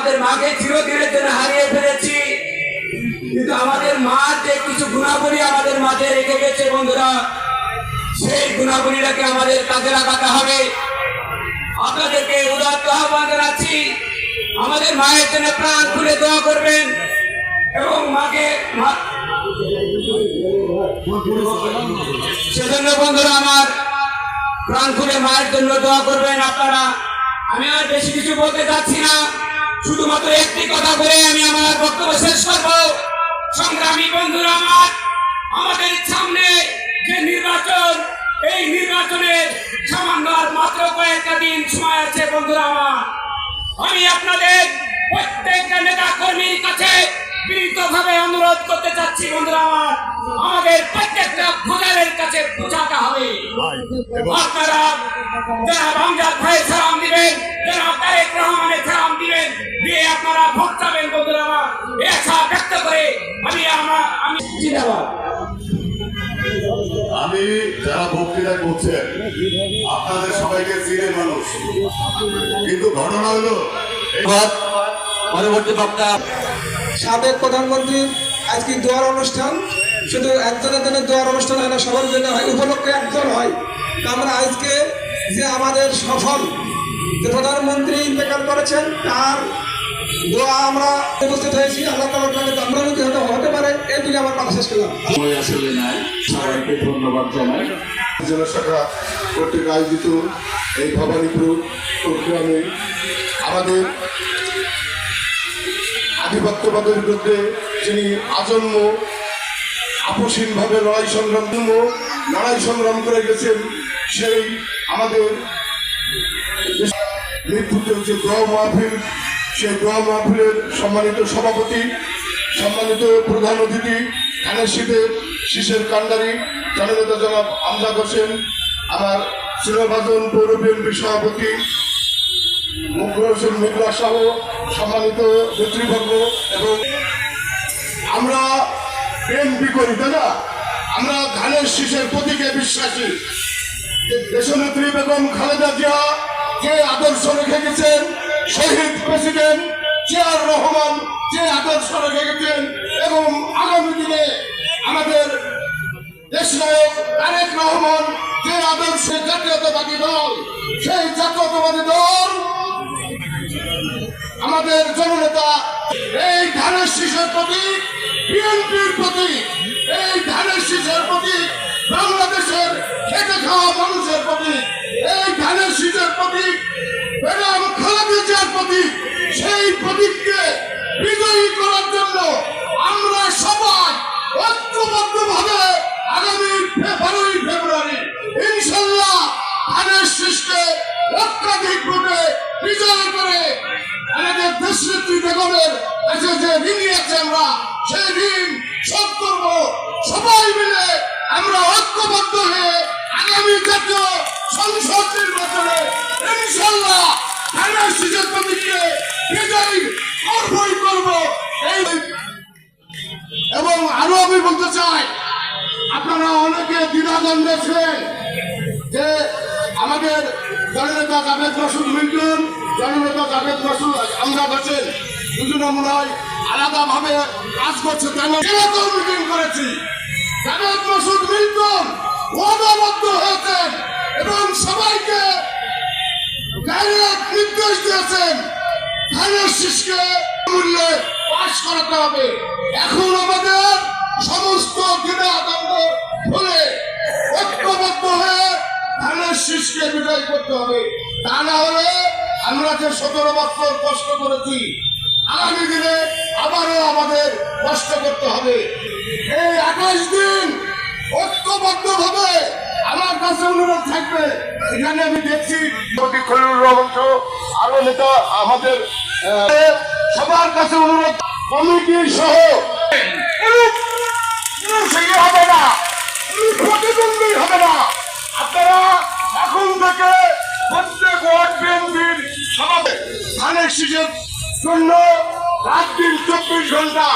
আমাদের মাকে চিরদিনের জন্য হারিয়ে ফেলেছি, কিন্তু আমাদের মা যে কিছু গুণাবলী আমাদের মাঝে রেখে গেছে বন্ধুরা, সেই গুণাবলীটাকে আমাদের কাজে লাগাতে হবে। আপনাদেরকে উদাত্ত আহ্বান জানাচ্ছি, আমাদের মায়ের জন্য প্রাণ খুলে দোয়া করবেন এবং মাকে সেজন্য বন্ধুরা আমার প্রাণ খুলে মায়ের জন্য দোয়া করবেন আপনারা। আমি আর বেশি কিছু বলতে চাচ্ছি না, শুধুমাত্র একটি কথা বলে আমি আমার বক্তব্য শেষ করবো। সংগ্রামী বন্ধুরা আমার, আমাদের সামনে যে নির্বাচন, এই নির্বাচনের সামান্য আর মাত্র কয়েকটা দিন সময় আছে বন্ধুরা আমার। আমি আপনাদের প্রত্যেকটা নেতা কর্মীর কাছে বিনীতভাবে অনুরোধ করতে চাচ্ছি বন্ধুরা আমার, আমাদের প্রত্যেকটা ভোটারের কাছে পৌঁছাতে হবে। আপনারা যারা আমজাদ ভাইয়ের সালাম দিবেন, যারা তারেক রহমানের সালাম দিবেন, দিয়ে আপনারা ভোট চাবেন বন্ধুরা আমার। এই আশা ব্যক্ত করে আমি জিন্দাবাদ। আমি যারা বক্তৃতা করছেন আপনাদের সবাইকে চিনে মানুষ, কিন্তু ঘটনা হলো পরবর্তী বক্তা সাবেক প্রধানমন্ত্রী আজকে দোয়ার অনুষ্ঠান, শুধু একজনের জন্য দোয়ার অনুষ্ঠান হয় না, সবার জন্য হয়, উপলক্ষে একজন হয়। আমরা আজকে যে আমাদের সফল যে প্রধানমন্ত্রী ইন্তেকাল করেছেন তার দোয়া আমরা উপস্থিত হয়েছি। আল্লাহ তাআলার কাছে আমরা যদি হতে পারে, এই দিকে আমার কথা শেষ করলাম। আসলে নাই, সবাইকে ধন্যবাদ জানাই। জেলা শাখা কর্তৃক আয়োজিত এই ভবানীপুর প্রোগ্রামে আমাদের আধিপত্যবাদের বিরুদ্ধে যিনি আজন্ম আপসীনভাবে লড়াই সংগ্রাম করে গেছেন, সেই আমাদের নেতৃত্বে যে দোয়া মাহফিল, সেই দোয়া মাহফিলের সম্মানিত সভাপতি, সম্মানিত প্রধান অতিথি, ধানের শীষের কান্ডারি জননেতা জনাব আমজাদ হোসেন, আমার সিনেভাজন পৌর বিএনপি সভাপতি মুখর হোসেন মেঘলা সহ সম্মানিত নেতৃবর্গ, এবং আমরা বিএনপি করি তাই না, আমরা ধানের শীষের প্রতীকে বিশ্বাসী। দেশনেত্রী বেগম খালেদা জিয়া যে আদর্শ রেখে গেছেন, শহীদ প্রেসিডেন্ট জিয়াউর রহমান যে আদর্শ রেখে গেছেন, এবং আগামী দিনে আমাদের দেশনায়ক তারেক রহমান যে আদর্শে জাতীয়তাবাদী দল, সেই জাতীয়তাবাদী দল আমাদের জননেতা এই ধানের শীষের প্রতীক, বিএনপির প্রতীক, এই ধানের শীষের প্রতীক, বাংলাদেশের খেটে খাওয়া মানুষের প্রতীক, এই ধানের শীষের প্রতীক বেগম খালেদা জিয়ার প্রতীক। সেই প্রতীককে বিজয়ী করার জন্য আমরা সবাই ঐক্যবদ্ধভাবে আগামী 12ই ফেব্রুয়ারি ইনশাল্লাহ ধানের শীষকে লক্ষাধিক ভোটে বিজয় করে আমাদের দেশনেত্রী বেগমের কাছে যে ঋণী আছে আমরা সেই ঋণ শোধ করব। সবাই মিলে আমরা ঐক্যবদ্ধ হয়ে আগামী জাতীয় সংসদ নির্বাচনে ইনশাল্লাহ ধানের শীষের প্রতীককে বিজয়ী করবই করব। এবং আরো আমি বলতে চাই, আপনারা অনেকে দ্বিধাদ্বন্দ্বে ছিলেন যে আমাদের জননেতা জাভেদ মাসুদ মিল্টন, জননেতা জাভেদ মাসুদ আমজাদ হোসেন দুজনে মনে হয় আলাদাভাবে কাজ করছে, কেন মিটিং করেছি। জাভেদ মাসুদ মিল্টন ওয়াদাবদ্ধ হয়েছেন এবং সবাইকে ডাইরেক্ট নির্দেশ দিয়েছেন ধানের শীষকে মূল্যে পাশ করাতে হবে। এখন আমাদের সমস্ত দ্বিধাদ্বন্দ্ব ভুলে ঐক্যবদ্ধ হয়ে ধানের শীষকে বিজয় করতে হবে। তা না হলে আমরা যে 17 বছর কষ্ট করেছি, আগামী দিনে আবারও আমাদের কষ্ট করতে হবে। এই 28 দিন ঐক্যবদ্ধভাবে আমার কাছে অনুরোধ থাকবে। এখানে আমি দেখছি খলিলুর রহমান আরো নেতা, আমাদের সবার কাছে অনুরোধ, কমিটি সহ হবে না, প্রতিদ্বন্দ্বী হবে না। আপনারা এখন থেকে প্রত্যেক ওয়ার্ড বিএনপির সভাপতি ধানের শীষের জন্য রাত দিন 24 ঘন্টা